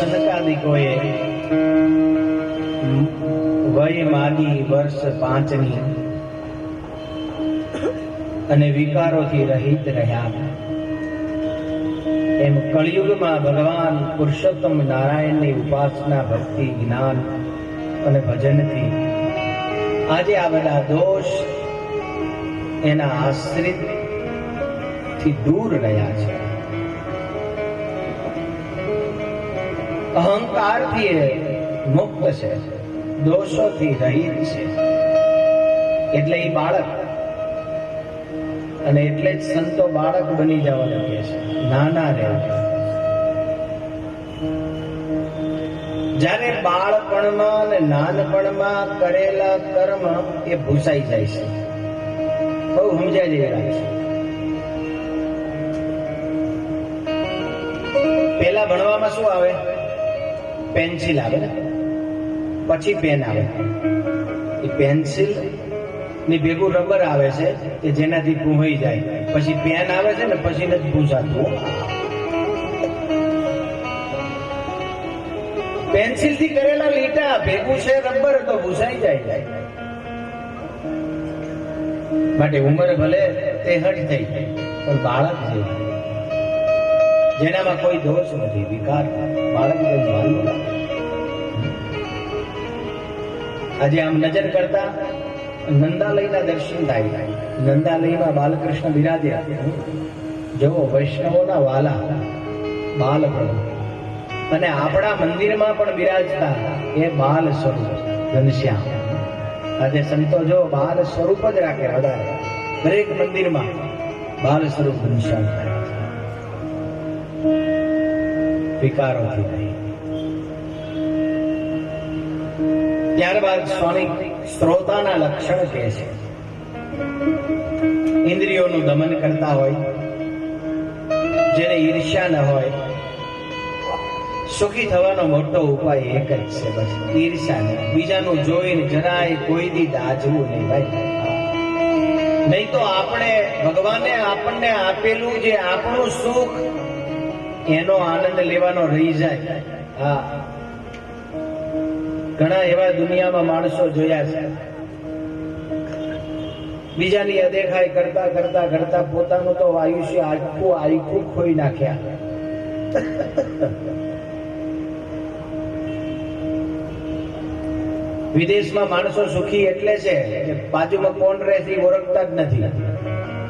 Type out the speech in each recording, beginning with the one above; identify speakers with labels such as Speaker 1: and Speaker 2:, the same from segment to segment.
Speaker 1: સનકાદિકોએ વય માગી વર્ષ 5ની અને વિકારોથી રહિત રહ્યા. એમ કળિયુગમાં ભગવાન પુરુષોત્તમ નારાયણની ઉપાસના, ભક્તિ, જ્ઞાન અને ભજનથી આજે આ બધા દોષ એના આશ્રિત થી દૂર રહ્યા છે. અહંકારથી મુક્ત છે, દોષોથી રહિત છે. એટલે એ બાળક, અને એટલે જ સંતો બાળક બની જવાનું કહે છે, નાના રહેવું. જ્યારે બાળપણમાં અને નાનપણમાં કરેલા કર્મ એ ભૂસાઈ જાય છે. બહુ સમજાય જેવી વાત છે. પેલા ભણવામાં શું આવે? પેન્સિલ આવે ને, પછી પેન આવે. એ પેન્સિલ ની ભેગું રબર આવે છે કે જેનાથી પૂંહાઈ જાય. પછી પેન આવે છે ને, પછી નથી પૂંછાતું. પેન્સિલ થી કરેલા લીટા ભેગું છે રબર તો ભૂસાઈ જાય. માટે ઉંમર ભલે તેહઠ થઈ પણ બાળક છે, જેનામાં કોઈ દોષ નથી, વિકાર, બાળક માનવું. આજે આમ નજર કરતા નંદાલયના દર્શન થાય. નંદાલયમાં બાલકૃષ્ણ બિરાજ્યા. જુઓ, વૈષ્ણવોના વાલા બાલપ્રભુ. અને આપણા મંદિરમાં પણ બિરાજતા એ બાલ સ્વરૂપ ઘનશ્યામ. આજે સંતો જો બાલ સ્વરૂપ જ રાખે વધારે. દરેક મંદિરમાં બાલ સ્વરૂપ ઘનશ્યામ થાય છે. વિકારોથી નહીં. ત્યારબાદ સ્વામી શ્રોતાના લક્ષણ કહે છે. ઇન્દ્રિયોનું દમન કરતા હોય, જેને ઈર્ષ્યા ન હોય. સુખી થવાનો મોટો ઉપાય એક જ છે, બસ ઈર્ષ્યા નહીં. બીજાનું જોઈને જરાય કોઈ દી દાજવું નહીં ભાઈ. નહીં તો આપણે ભગવાને આપણને આપેલું જે આપણું સુખ એનો આનંદ લેવાનો રહી જાય. હા, ઘણા એવા દુનિયામાં માણસો જોયા છે, બીજાની અદેખાઈ કરતા કરતા કરતા પોતાનું તો આયુષ્ય આખું ખોઈ નાખ્યા. વિદેશમાં માણસો સુખી એટલે છે કે બાજુમાં કોણ રહે છે ઓળખતા જ નથી.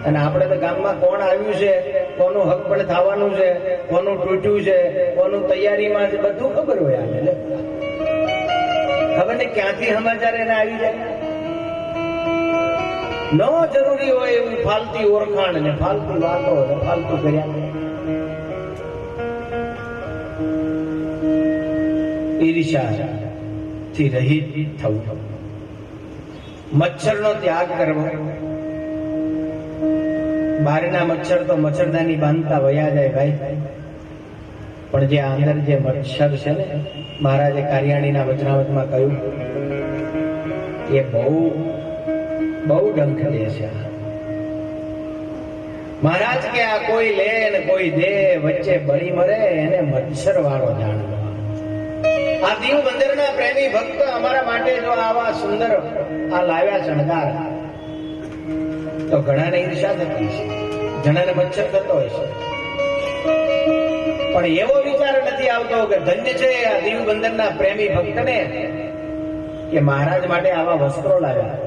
Speaker 1: અને આપણે તો ગામમાં કોણ આવ્યું છે, કોનું હક પણ થવાનું છે, કોનું તૂટ્યું છે, કોનું તૈયારીમાં છે, બધું ખબર હોય. આને ખબર ને ક્યાંથી સમાચાર એને આવી જાય. ન જરૂરી હોય એવું ફાલતી ઓળખાણ ને ફાલતી વાતો ને ફાલતું કર્યા. ઈર્ષ્યા થી રહિત થવું. મચ્છરનો ત્યાગ કરવો. બહારના મચ્છર તો મચ્છરદાની બાંધતા વયા જાય ભાઈ. પણ જે અંદર જે મચ્છર છે ને, મહારાજે કારિયાણીના વચનાવતમાં કહ્યું, એ બહુ ડંખ દે છે. મહારાજ કે આ કોઈ લે ને કોઈ દે, વચ્ચે બળી મરે એને મચ્છર વાળો જાણવો. આ દીવ બંદરના પ્રેમી ભક્ત અમારા માટે જો આવા સુંદર આ લાવ્યા શણગાર, તો ઘણાને ઈર્ષા થતી છે, ઘણાને મચ્છર થતો હોય છે. પણ એવો વિચાર નથી આવતો કે ધન્ય છે આ દીવ બંદરના પ્રેમી ભક્તને કે મહારાજ માટે આવા વસ્ત્રો લાવ્યા.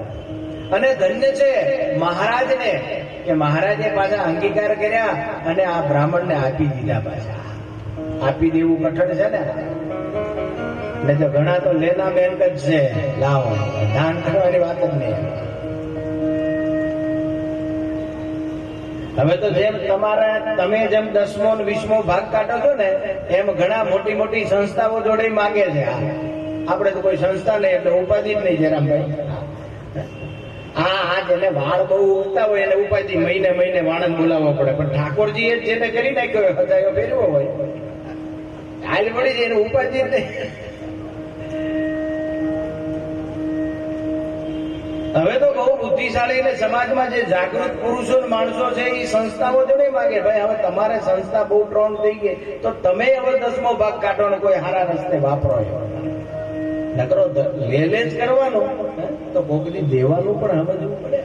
Speaker 1: અને ધન્ય છે મહારાજને કે મહારાજે પાછા અંગીકાર કર્યા અને આ બ્રાહ્મણને આપી દીધા. પાછા આપી દેવું કઠણ છે ને. એટલે તો ઘણા તો લેના બેંક જ છે, લાવો, દાન કરવાની વાત જ નહીં. હવે તો જેમ તમે જેમ 10મો ને 20મો ભાગ કાઢો છો ને, એમ ઘણા મોટી મોટી સંસ્થાઓ જોડે માગે છે. આપણે તો કોઈ સંસ્થા નહીં એટલે ઉપાધિ જ નહીં. જયરામભાઈ, આ જેને વાળ બહુ ઉગતા હોય એને ઉપાધિ મહિને મહિને વાણંદ બોલાવવો પડે. પણ ઠાકોરજી એ જેને કરી નાખ્યો હોય, હજાયો ફેરવો હોય, હાલ મળી જાય એને ઉપાધિ જ નહીં. હવે તો બહુ બુદ્ધિશાળી ને સમાજમાં જે જાગૃત પુરુષો માણસો છે એ સંસ્થાઓ જોડે માંગે ભાઈ હવે તમારે સંસ્થા બહુ સ્ટ્રોંગ થઈ ગઈ તો તમે હવે 10મો ભાગ કાઢો ને કોઈ સારા રસ્તે વાપરો. નકરો લે જ કરવાનો તો કોકની દેવાનું પણ સમજવું પડે.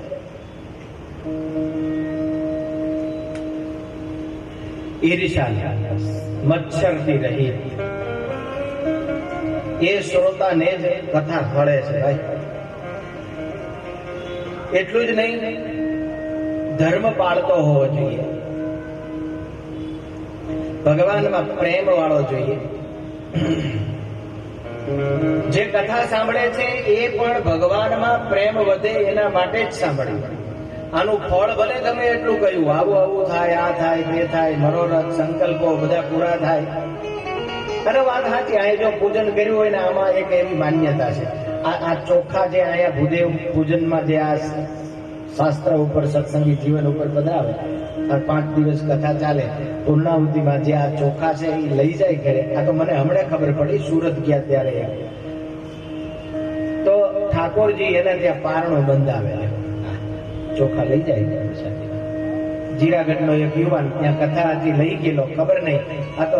Speaker 1: ઈર્ષા મચ્છરથી રહી એ શ્રોતાને જ કથા ફળે છે ભાઈ. એટલું જ નહીં, ધર્મ પાળતો હોવો જોઈએ, ભગવાનમાં પ્રેમ વાળો જોઈએ. જે કથા સાંભળે છે એ પણ ભગવાનમાં પ્રેમ વધે એના માટે જ સાંભળે. આનું ફળ ભલે તમે એટલું કહ્યું આવું આવું થાય, આ થાય, તે થાય, મનોરથ સંકલ્પો બધા પૂરા થાય. અને વાત સાચી, અહીંયા જો પૂજન કર્યું હોય ને આમાં એક એવી માન્યતા છે, આ ચોખા જે અહીંયા ભૂદેવ પૂજનમાં જે આ શાસ્ત્ર ઉપર સત્સંગી જીવન ઉપર પધરાવે, 5 દિવસ કથા ચાલે, પૂર્ણાહુતિમાં જે આ ચોખા છે એ લઈ જાય ઘરે. આ તો મને હમણાં ખબર પડી, સુરત ગયા ત્યારે તો ઠાકોરજી એને ત્યાં પારણો બંધાવે, ચોખા લઈ જાય. જીરાગઢનો એક યુવાન ત્યાં કથા હતી, લઈ ગયેલો, ખબર નહીં. આ તો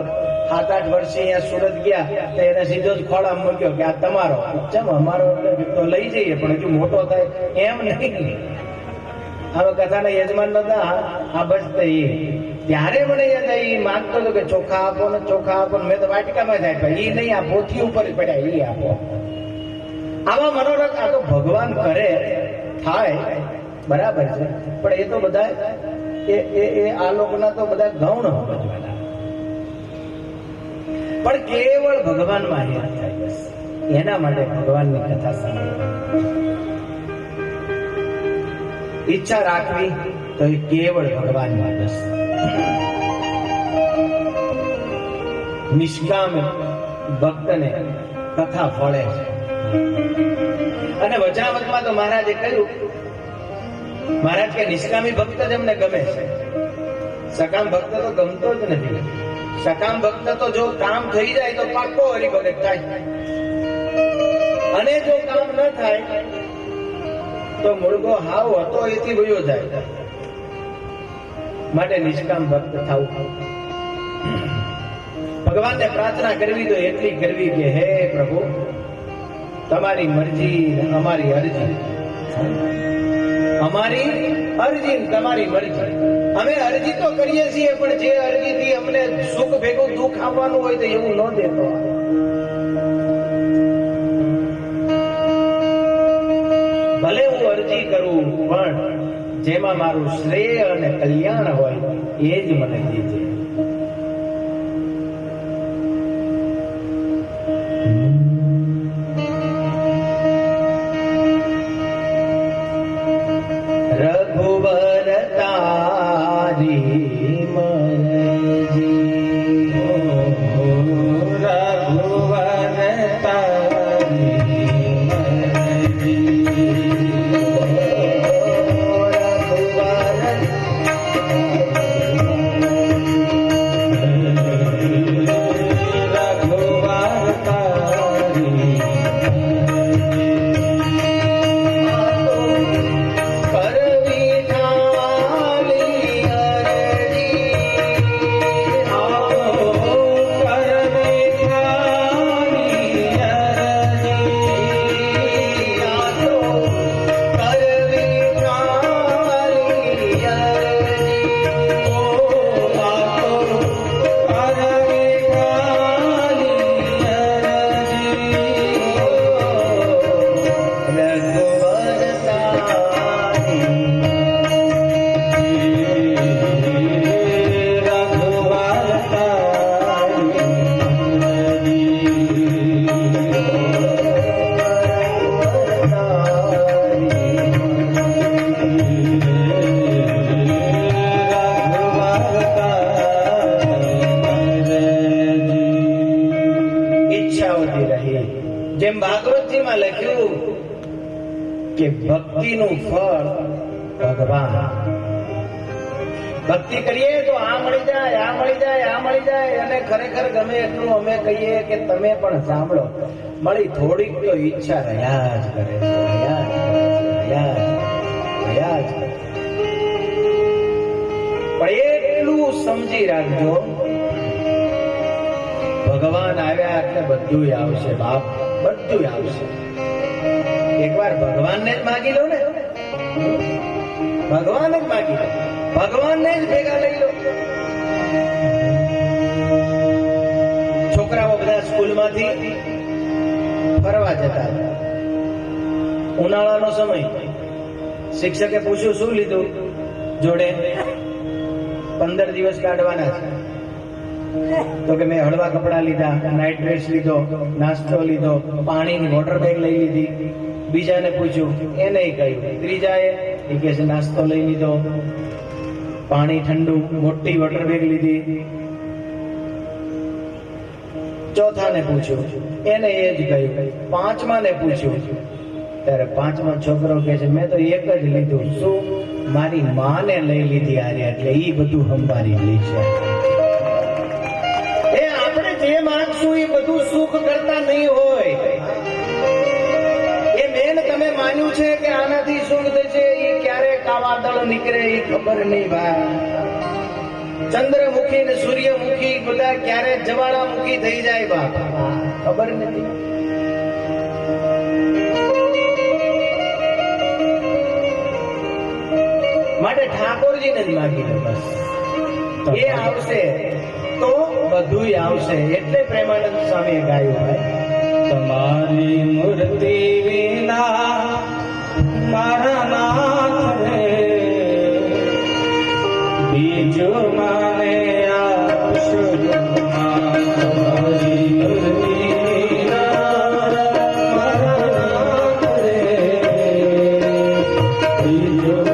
Speaker 1: 7-8 વર્ષે અહીંયા સુરત ગયા તો એને સીધો જ ખોળામાં મૂક્યો કે આ તમારો. ચમ અમારો તો લઈ જઈએ પણ હજુ મોટો થાય એમ નહીં. હવે કથાના યજમાન નતા, આ બસ ત્યારે મને યાદ આવી, માંગતો હતો કે ચોખા આપો ને ચોખા આપો. મેં તો વાટિકામાં જ આપ્યા, એ નહીં, આ પોથી ઉપર પડ્યા, એ આપો. આવા મનોરથ આ તો ભગવાન કરે થાય બરાબર છે, પણ એ તો બધા એ આ લોકોના તો બધા ગૌણ સમજવાના. પણ કેવળ ભગવાનમાં યાદ થાય, બસ એના માટે ભગવાનની કથા સાંભળવી. ઈચ્છા રાખવી તો એ કેવળ ભગવાનમાં, બસ નિષ્કામ ભક્તને કથા ફળે છે. અને વચનામતમાં તો મહારાજે કહ્યું, મહારાજ કે નિષ્કામી ભક્ત જ અમને ગમે છે, સકામ ભક્ત તો ગમતો જ નથી. સકામ ભક્ત તો જો કામ થઈ જાય તો પાક્કો હરિભગત થાય, અને જો કામ ન થાય તો મુળગો હાવ હતો એથી વયો જાય. માટે નિષ્કામ ભક્ત થવું. ભગવાનને પ્રાર્થના કરવી તો એટલી કરવી કે હે પ્રભુ, તમારી મરજી અમારી અરજી, અમારી અરજી તમારી મરજી. અમે અરજી તો કરીએ છીએ, પણ જે અરજીથી અમને સુખ ભેગું દુઃખ આવવાનું હોય તો એવું ન દેતો. ભલે હું અરજી કરું પણ જેમાં મારું શ્રેય અને કલ્યાણ હોય એ જ મને દીજે. રઘુવર તારી મરજી, રઘુવર તારી જેમ ભાગવતજીમાં લખ્યું કે ભક્તિનું ફળ ભગવાન. ભક્તિ કરીએ તો આ મળી જાય, આ મળી જાય, આ મળી જાય. અને ખરેખર ગમે એટલું અમે કહીએ કે તમે પણ સાંભળો, મળી થોડીક તો ઈચ્છા રહ્યા જ કરે છે, રહ્યા જ કરે. પણ સમજી રાખજો, ભગવાન આવ્યા એટલે બધું આવશે બાપ, બધું આવશે. એકવાર ભગવાનને જ માગી લો ને, ભગવાન જ માગી લો, ભગવાનને જ ભેગા લઈ લો. છોકરાઓ બધા સ્કૂલમાંથી ફરવા જતા હતા. ઉનાળાનો સમય. શિક્ષકે પૂછ્યું શું લીધું જોડે? 15 દિવસ કાઢવાના છે. તો કે મેં હળવા કપડા લીધા, નાઇટ ડ્રેસ લીધો, નાસ્તો લીધો, પાણીની વોટર બેગ લઈ લીધી. બીજાને પૂછ્યું, એને કહ્યું. ત્રીજાએ એ કે છે નાસ્તો લઈ લીધો, પાણી ઠંડુ, મોટી વોટર બેગ લીધી. ચોથાને પૂછ્યું, એને એ જ કહ્યું. પાંચમાને પૂછ્યું, ત્યારે પાંચમો છોકરો કે છે મેં તો એક જ લીધું. શું? મારી માને લઈ લીધી આરે, એટલે ઈ બધું સંભાળી લે છે. એ આપણે જે માંગશું એ બધું સુખ કરતા નહીં હોય. એ મેન તમે માન્યું છે કે આનાથી સુખ થશે, એ ક્યારે કાવાદળ નીકળે એ ખબર નહીં ભાઈ. ચંદ્રમુખી ને સૂર્યમુખી બધા ક્યારે જવાળામુખી થઈ જાય બાપ, ખબર નથી. માટે ઠાકોરજીને જ માગી લો બસ, એ આવશે તો બધું આવશે. એટલે પ્રેમાનંદ સ્વામીએ ગાયું ભાઈ, તમારી મૂર્તિ વિના મારા નાથ રે, બીજું માને આપશો. તમારી મૂર્તિ વિના મારા નાથ રે, બીજું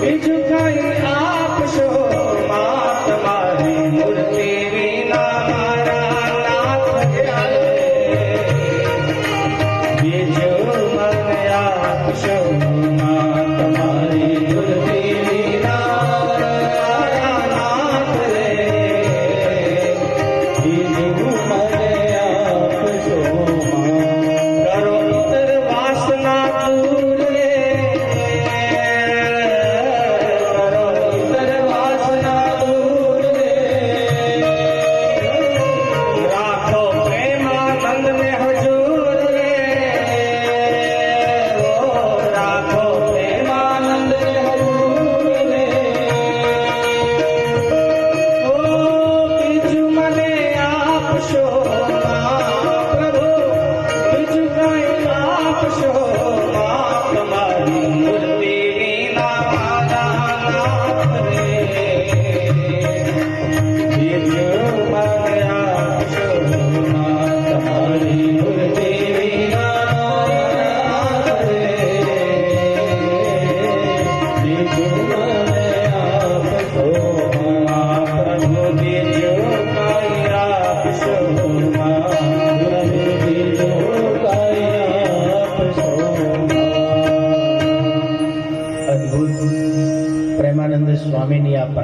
Speaker 2: બીજું કઈ આપશો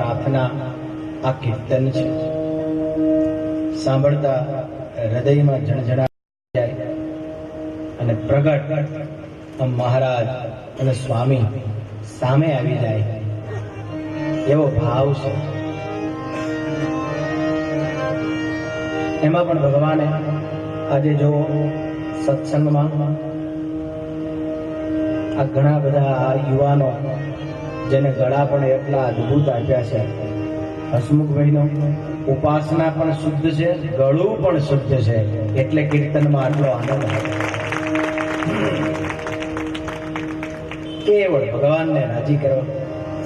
Speaker 1: પ્રાર્થના આ કીર્તન છે. સાંભળતા હૃદયમાં ઝણઝણા જાય અને પ્રગટ મહારાજ અને સ્વામી સામે આવી જાય એવો ભાવ છે. એમાં પણ ભગવાને આજે જો સત્સંગમાં આ ઘણા બધા યુવાનો જેને ગળા પણ એટલા અદભુત આપ્યા છે. હસમુખભાઈનો ઉપાસના પણ શુદ્ધ છે, ગળું પણ શુદ્ધ છે, એટલે કીર્તનમાં આટલો આનંદ કેવળ ભગવાનને રાજી કરવા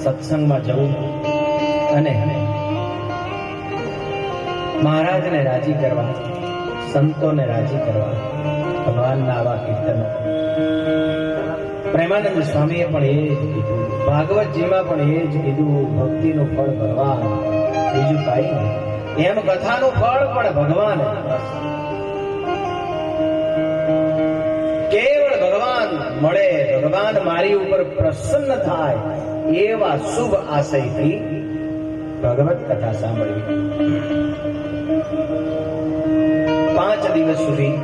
Speaker 1: સત્સંગમાં જવું અને મહારાજને રાજી કરવા, સંતોને રાજી કરવા, ભગવાનના આવા કીર્તનો. પ્રેમાનંદ સ્વામીએ પણ એ જ કીધું, ભાગવતજીમાં પણ એ જ કીધું, ભક્તિનું ફળ ભગવાન, બીજું કાંઈ નહીં. એમ કથાનું ફળ પણ ભગવાન. કેવળ ભગવાન મળે, ભગવાન મારી ઉપર પ્રસન્ન થાય એવા શુભ આશયથી ભગવત કથા સાંભળવી. 5 દિવસ સુધી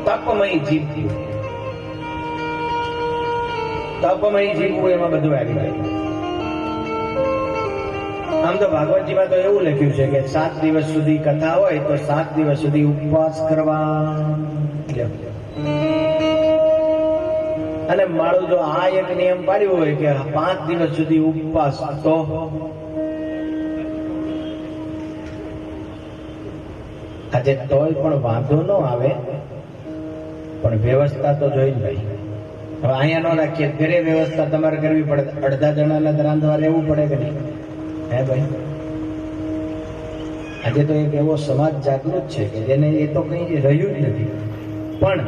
Speaker 1: તપમય જીવ્યું. તપમય જીવવું એમાં બધું આવી જાય. આમ તો ભાગવતજીમાં તો એવું લખ્યું છે કે 7 દિવસ સુધી કથા હોય તો 7 દિવસ સુધી ઉપવાસ કરવા. અને મારું જો આ એક નિયમ પાડ્યો હોય કે 5 દિવસ સુધી ઉપવાસ, તો આજે તોય પણ વાંધો ન આવે, પણ વ્યવસ્થા તો જોઈ જ ભાઈ. હવે અહીંયા ન રાખીએ, ઘરે વ્યવસ્થા તમારે કરવી પડે. અડધા જણાના રાંધવા રહેવું પડે કે નહીં? હે ભાઈ, આજે તો એક એવો સમાજ જાગૃત છે કે જેને એ તો કઈ રહ્યું જ નથી. પણ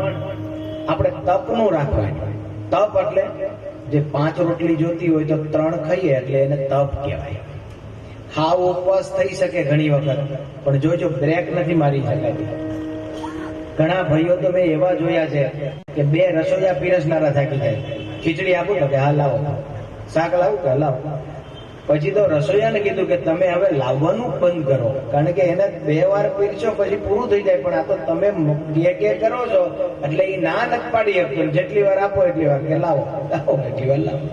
Speaker 1: આપણે તપનું રાખવાનું. તપ એટલે જે 5 રોટલી જોતી હોય તો 3 ખાઈએ એટલે એને તપ કહેવાય. હાવ ઉપવાસ થઈ શકે ઘણી વખત, પણ જોજો બ્રેક નથી મારી શકાતી. ઘણા ભાઈઓ તો મેં એવા જોયા છે કે 2 રસોઈયા પીરસનારા થાકી જાય. ખીચડી આપું તો કે હા લાવો, શાક લાવું કે લાવો. પછી તો રસોઈયાને કીધું કે તમે હવે લાવવાનું બંધ કરો, કારણ કે એને 2 વાર પીરશો પછી પૂરું થઈ જાય. પણ આ તો તમે કે કરો છો એટલે એ ના નથી પાડી શકતો. જેટલી વાર આપો એટલી વાર કે લાવો લાવો, એટલી વાર લાવો.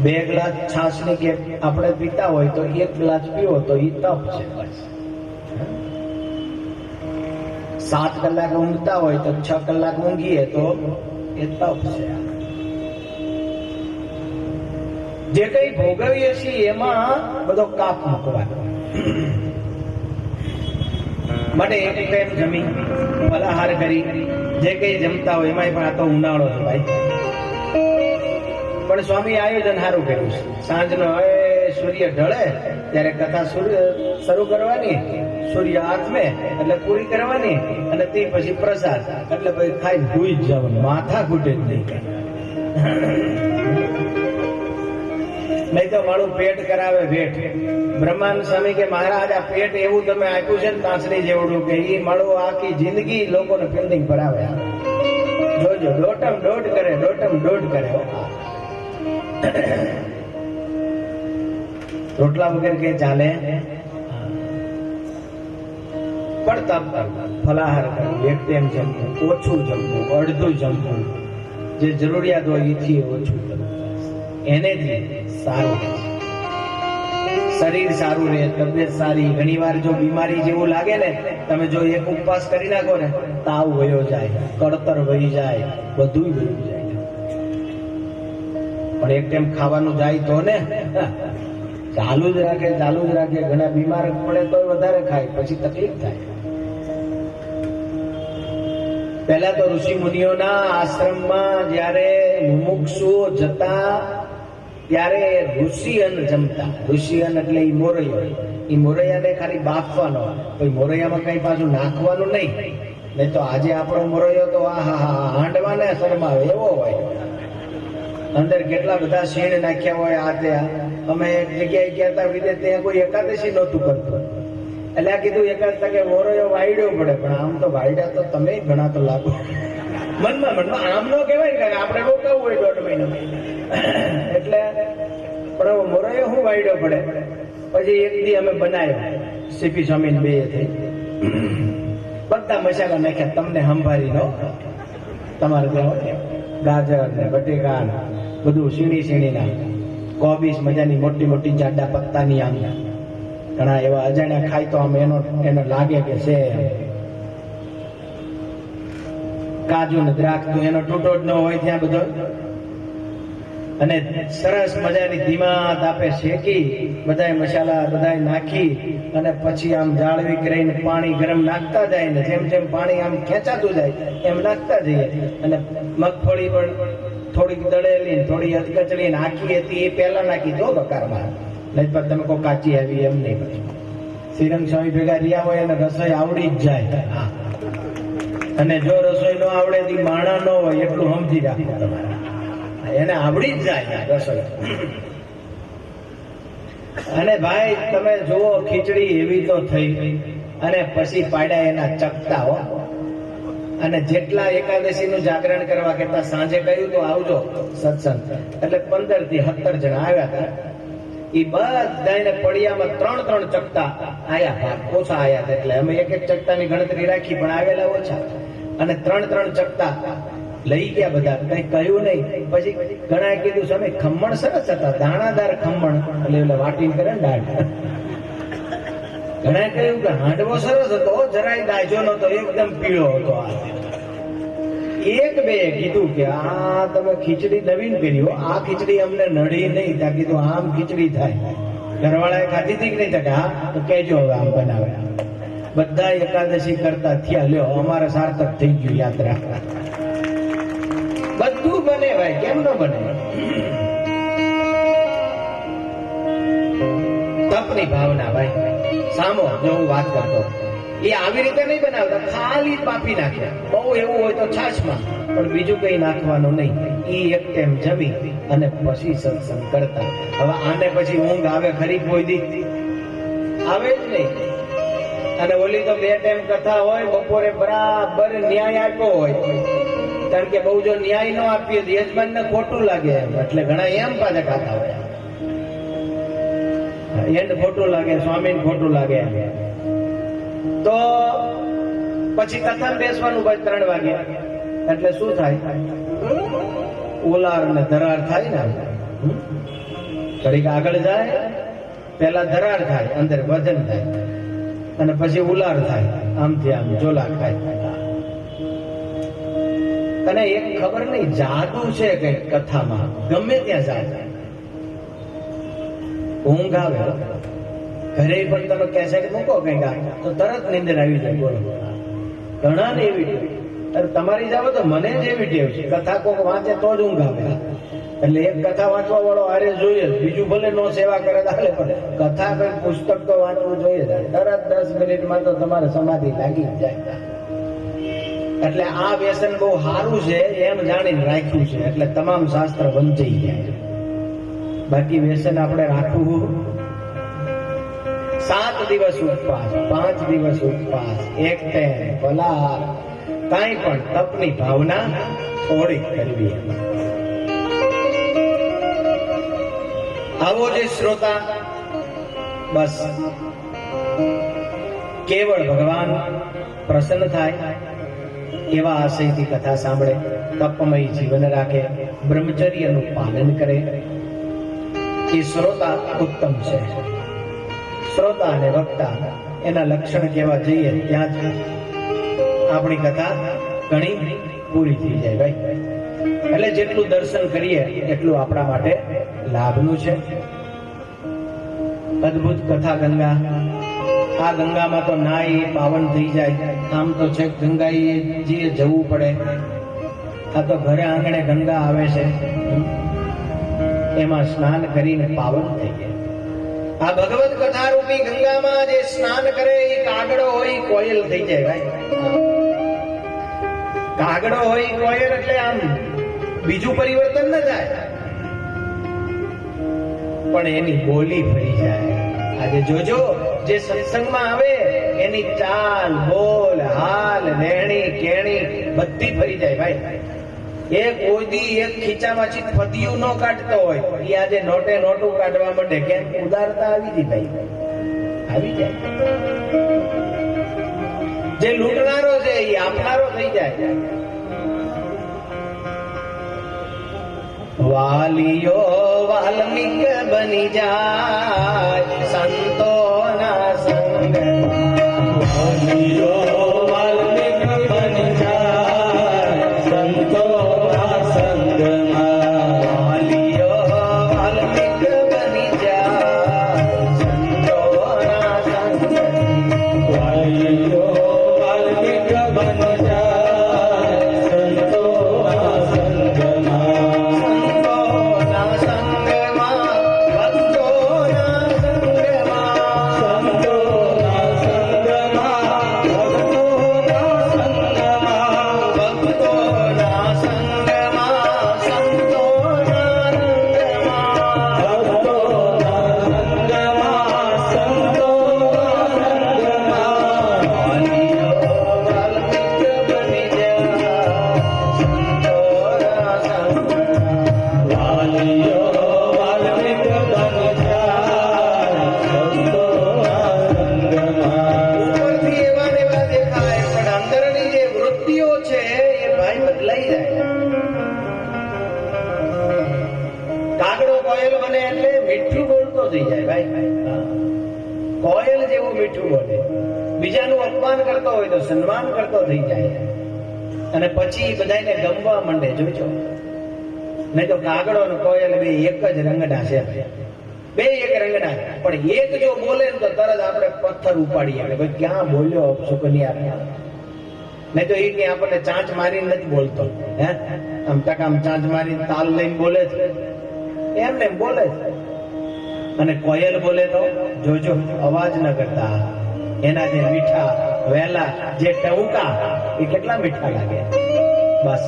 Speaker 1: 2 ગ્લાસ છાશની કે આપણે પીતા હોય તો 1 ગ્લાસ પીવો તો એ તપ છે. 7 કલાક ઊંઘતા હોય તો 6 કલાક ઊંઘીએ તો એ તપ છે. જે કઈ ભોગવીએ છીએ એમાં બધો કાપ મૂકવાનો. માટે એક ટાઈમ જમી ફલાહાર કરી જે કઈ જમતા હોય એમાં પણ આ તો ઉનાળો છે ભાઈ. પણ સ્વામી આયોજન સારું કર્યું છે. સાંજનો સૂર્ય ઢળે ત્યારે કથા શરૂ કરવાની, સૂર્ય આથમે એટલે પૂરી કરવાની, અને તે પછી પ્રસાદ એટલે પછી ખાઈને ભૂઈ જ જવાનું, માથા ખૂટે જ નહીં. નહીં તો મારું પેટ કરાવે ભેટ. બ્રહ્માનંદ સ્વામી કે મહારાજ આ પેટ એવું તમે આપ્યું છે ને તાંસડી જેવડું કે એ મારું આખી જિંદગી લોકોને ફિલ્ડિંગ ભરાવે. જોજો દોટમ દોઢ કરે, દોટમ દોઢ કરે. રોટલા વગર કે ચાલે. પણ તપ ફલાહાર કરવું, એક ટાઈમ જમવું, ઓછું જમવું, અડધું જમવું, જે જરૂરિયાત હોય એથી ઓછું કરવું, એને જ સારું રહે. શરીર સારું રહે, તબિયત સારી. ઘણી વાર જો બીમારી જેવું લાગે ને, તમે જો એક ઉપવાસ કરી નાખો ને, તાવ વયો જાય, કળતર વહી જાય, બધું વયું જાય. પણ એક ટાઈમ ખાવાનું જાય તો ને ચાલુ જ રાખે, ચાલુ જ રાખે. ઘણા બીમાર પડે તો વધારે ખાય, પછી તકલીફ થાય. પહેલા તો ઋષિ મુનિઓના આશ્રમમાં જયારે મુમુક્ષુઓ જતા ત્યારે ઋષિયન જમતા. ઋષિયન એટલે ઈ મોરૈયો. ઈ મોરૈયાને ખાલી બાફવાનો, કોઈ મોરૈયામાં કઈ પાછું નાખવાનું નહીં. નહીં તો આજે આપણો મોરૈયો તો હાંડવાને શરમાવે એવો હોય. અંદર કેટલા બધા શેણ નાખ્યા હોય. આ તે અમે એક જગ્યાએ ગયા હતા વિદેશ, ત્યાં કોઈ એકાદશી નહોતું કરતું. એટલે આ કીધું એકાદ તકે મોરૈયો વાયડ્યો પડે. પણ આમ તો વાયડા તો તમે ઘણા તો લાગો. મનમાં આમ નો કહેવાય કે આપણે રોકાવું હોય 1.5 મહિનો. એટલે પણ હવે મોરાએ હું વાયડો પડે. પછી એક દી અમે બનાવ્યો સીપી સ્વામી બે થઈ, બધા મસાલા નાખ્યા, તમને સંભાળી નો તમારે ત્યાં ગાજર ને બટેકા બધું સીણી કોબીસ મજાની મોટી મોટી જાડા પત્તાની આમ ઘણા એવા અજાણ્યા ખાય તો આમ એનો લાગે કે છે કાજુ ને દ્રાક્ષ તો એનો તૂટો જ ન હોય ત્યાં બધો. અને સરસ મજાની ધીમા તાપે શેકી બધાય મસાલા બધાય નાખી અને પછી આમ જાળવી કરીને પાણી ગરમ નાખતા જાય ને જેમ જેમ પાણી આમ ખેંચાતું જાય એમ નાખતા જઈએ. અને મગફળી પણ થોડીક દળેલી થોડી અધકચડી નાખી હતી એ પહેલા નાખી દો બકારમાં, નહીં પણ તમે કોઈ કાચી આવી એમ નહીં. પછી શ્રીરંગ સ્વામી ભેગા રહ્યા હોય અને રસોઈ આવડી જ જાય. અને જો રસોઈ નો આવડે તો માણા ન હોય એટલું સમજી રાખવું તમારે, એને આવડી જ જાય રસોઈ. અને ભાઈ તમે જુઓ ખીચડી એવી તો થઈ અને પછી પાડ્યા એના ચકતા હો. અને જેટલા એકાદશી નું જાગરણ કરવા કેતા સાંજે કહ્યું તો આવજો સત્સંગ, એટલે 15 થી 17 જણા આવ્યા હતા. એ બધાને પડિયામાં 3 ચકતા આયા, ભાગ ઓછા આયા હતા એટલે અમે એક ચકતાની ગણતરી રાખી પણ આવેલા ઓછા. અને 3 ચકતા લઈ ગયા બધા, કઈ કહ્યું નહીં. પછી ઘણા કીધું સમય ખમણ સરસ હતા, દાણાદાર ખમણ, એટલે વાટીને કરે ને દાળ. ઘણા કહ્યું કે હાંડવો સરસ હતો, જરાય દાજો નતો, એકદમ પીળો હતો. એક બે કીધું કે આ તમે ખીચડી નવીન કર્યો, આ ખીચડી અમને નડી નહીં. ત્યાં કીધું આમ ખીચડી થાય. ઘરવાળાએ ખાધી હતી કે નહીં? કે હા, તો કહેજો હવે આમ બનાવે. બધા એકાદશી કરતા થયા, લ્યો અમારે સાર્થક થઈ ગયું યાત્રા. બધું બને ભાઈ, કેમ ન બને? તપની ભાવના ભાઈ સામો જો હું વાત કરતો, એ આવી રીતે નહીં બનાવતા, ખાલી બાફી નાખે. બહુ એવું હોય તો છાશમાં, પણ બીજું કઈ નાખવાનું નહીં. એ એક ટાઈમ જમી અને પછી સત્સંગ કરતા. હવે આને પછી ઊંઘ આવે ખરી? કોઈ દી આવે જ નહીં. અને ઓલી તો 2 ટાઈમ કથા હોય, બપોરે બરાબર ન્યાય આપ્યો હોય. કારણ કે બહુ જો ન્યાય ન આપીએ તો યજમાનને ખોટું લાગે એમ, એટલે ઘણા એમ પાછા ખાતા હોય. એન્ડ ખોટું લાગે, સ્વામીને ખોટું લાગે. તો પછી કથા બેસવાનું ભાઈ 3 વાગે, એટલે શું થાય? ઉલાર ને ધરાર થાય ને. ઘડીક આગળ જાય, પેલા ધરાર થાય, અંદર વજન થાય, અને પછી ઉલાર થાય, આમથી આમ જોલા ખાય. અને એક ખબર નહીં, જાદુ છે કઈ કથામાં, ગમે ત્યાં જાય. ઊંઘ આવે, ઘરે પણ તમે કેસેટ મૂકો કઈક તો તરત નીંદર આવી જાય. બોલો, ઘણા ને એવી ટેવ. તમારી જાવ તો મને જ એવી ટેવ છે, કથા કોક વાંચે તો જ ઊંઘ આવે. એટલે એક કથા વાંચવા વાળો આરે જોઈએ, બીજું ભલે નો સેવા કરે ચાલે, પણ કથા કઈ પુસ્તક તો વાંચવું જોઈએ. તરત 10 મિનિટમાં તો તમારે સમાધિ લાગી જાય. એટલે આ વ્યસન બહુ સારું છે એમ જાણીને રાખ્યું છે, એટલે તમામ શાસ્ત્ર વંચાઈ જાય. બાકી વ્યસન આપણે રાખવું. 7 દિવસ ઉપવાસ, 5 દિવસ ઉપવાસ, એક ટાઈમ ફલાહાર, કાંઈ પણ તપની ભાવના થોડીક કરવી. આવો જે શ્રોતા બસ કેવળ ભગવાન પ્રસન્ન થાય એવા આશયથી કથા સાંભળે, તપમય જીવન રાખે, બ્રહ્મચર્યનું પાલન કરે, એ શ્રોતા ઉત્તમ છે. શ્રોતા અને વક્તા એના લક્ષણ કેવા જઈએ ત્યાં જ આપણી કથા ઘણી પૂરી થઈ જાય ભાઈ. એટલે જેટલું દર્શન કરીએ એટલું આપણા માટે લાભનું છે. અદ્ભુત કથા ગંગા. આ ગંગામાં તો નાય પાવન થઈ જાય. આમ તો છે ગંગાજીએ જવું પડે, આ તો ઘરે આંગણે ગંગા આવે છે, એમાં સ્નાન કરીને પાવન થઈ જાય. આ ભગવત કથા રૂપી ગંગામાં જે સ્નાન કરે એ કાગડો હોય કોયલ થઈ જાય ભાઈ. કાગડો હોય કોયલ એટલે આમ બીજું પરિવર્તન ન જાય, પણ એની બોલી ફરી જાય. આજે જોજો જે સત્સંગમાં આવે એની ચાલ બોલ હાલ રહેણી કેણી બધી ફરી જાય ભાઈ. એ કોઈ દી એક ખીચામાંથી ફતિયું ન કાઢતો હોય, એ આજે નોટે નોટું કાઢવા માંડે. કેમ? ઉદારતા આવી ગઈ ભાઈ, આવી જાય. જે લૂંટનારો છે એ આપનારો થઈ જાય. વાલીઓ વાલ્મીક બની જાય સંતોના સંગ. વાલીઓ વાલ્મીક બની જાય સંતોના સંગમાં. વાલીઓ વાલ્મીક બની જાય સંતોના સંગ. વાલીઓ વાલ્મીક બની જાય સંતોના સંગમાં. કાગડો કોયલ બને એટલે મીઠું બોલતો થઈ જાય ભાઈ. કોયલ જેવું મીઠું બોલે, બીજાનું અપમાન કરતો હોય તો સન્માન કરતો થઈ જાય, અને પછી બધાને ગમવા માંડે. જોજો, નહીં તો કાગડો અને કોયલ બે એક જ રંગના છે, બે એક રંગના. પણ એક જો બોલે ને તો તરત આપણે પથ્થર ઉપાડીએ, ભાઈ ક્યાં બોલ્યો સુકન્યા. નહીં તો એ આપણને ચાંચ મારીને નથી બોલતો, હે આમ ટકામ ચાંચ મારીને તાલ લઈને બોલે છે, એમને બોલે છે. અને કોયલ બોલે તો જોજો, અવાજ ન કરતા, એના જે મીઠા વહેલા જે ટહુકા એ કેટલા મીઠા લાગે. બસ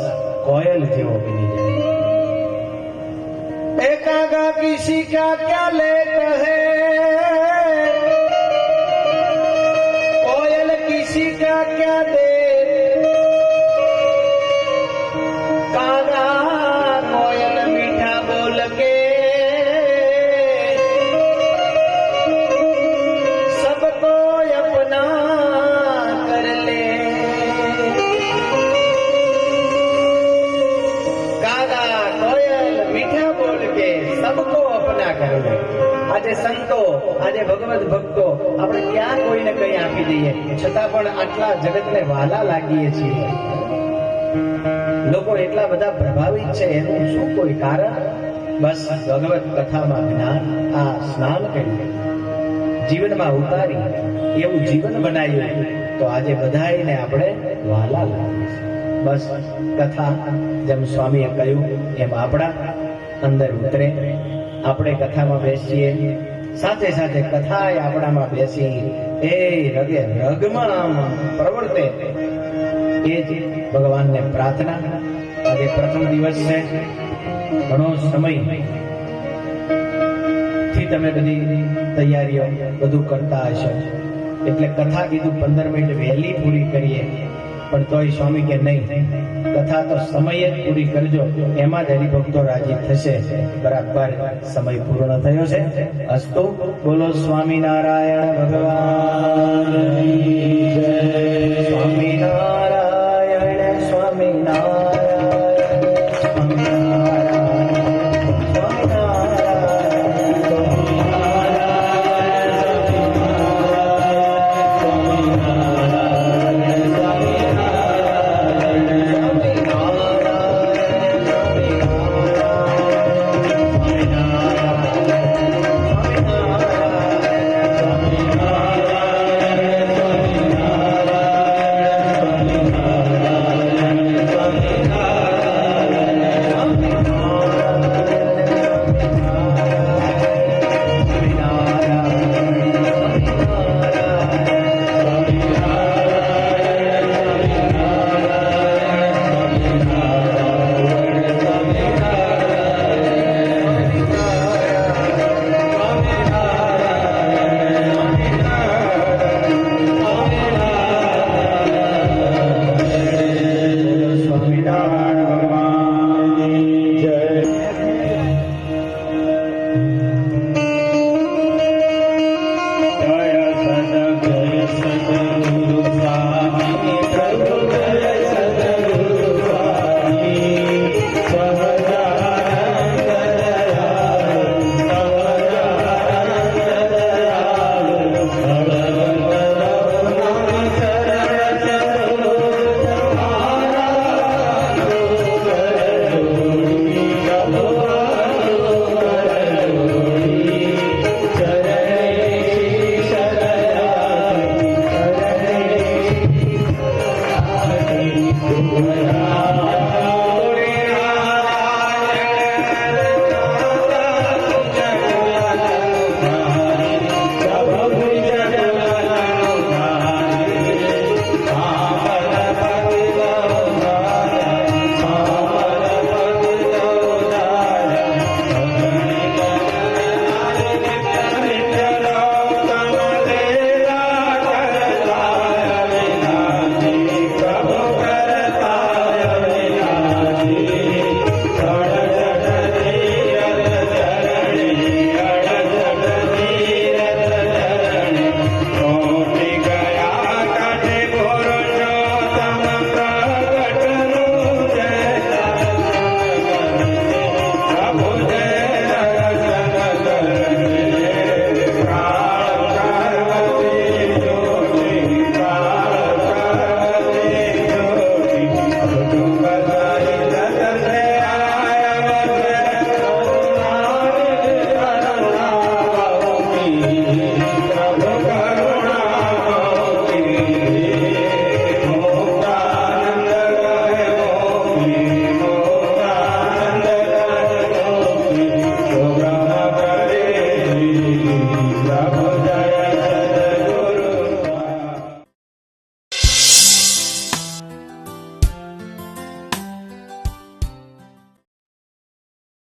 Speaker 1: કોયલ જેવો બની જાય. એકાગા કિસી કા ક્યા લેત હૈ, કોયલ કિસી કા ક્યા દે. આજે સંતો, આજે ભગવત ભક્તો આપણે ક્યાં કોઈને કઈ આપી દઈએ, છતાં પણ આટલા જગતને વહાલા લાગીએ છીએ. લોકો એટલા બધા પ્રભાવિત છે, એનું શું કોઈ કારણ? બસ ભગવત કથામાં જ્ઞાન આ સ્નાન કરી જીવનમાં ઉતારી એવું જીવન બનાવ્યું તો આજે બધાને આપણે વહાલા લાગીએ છીએ. બસ કથા જેમ સ્વામીએ કહ્યું એમ આપણા અંદર ઉતરે, આપણે કથામાં બેસીએ, સાથે સાથે કથા આપણામાં બેસી એ હૃદય રગમાં પ્રવર્તે. એ જ ભગવાનને પ્રાર્થના. આજે પ્રથમ દિવસ છે, ઘણો સમય થી તમે બધી તૈયારીઓ બધું કરતા હશો, એટલે કથા કીધું 15 મિનિટ વહેલી પૂરી કરીએ. પણ તોય સ્વામી કે નહીં, કથા તો સમય જ પૂરી કરજો, એમાં જ હરિભક્તો રાજી થશે. બરાબર સમય પૂર્ણ થયો છે. અસ્તુ. બોલો સ્વામિનારાયણ ભગવાન.